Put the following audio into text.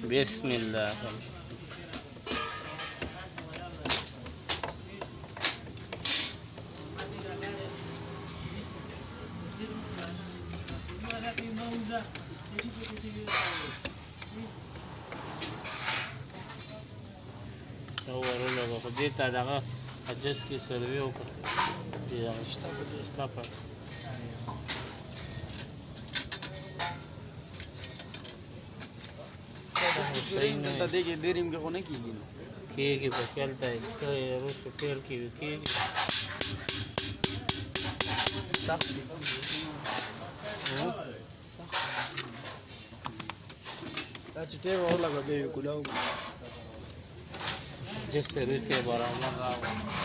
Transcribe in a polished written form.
بسم الله. ورونه به خو دې ته دغه اجس کې سروي وکړه چې دغه شته په ته دیکھې دیریم کې خو نه کېږي نو کېږي په خیال ته وروسته پیل کې کېږي سخت دی دا چې ټیم ورلګه بیا یې کولاو جس سروي ته برابر راغله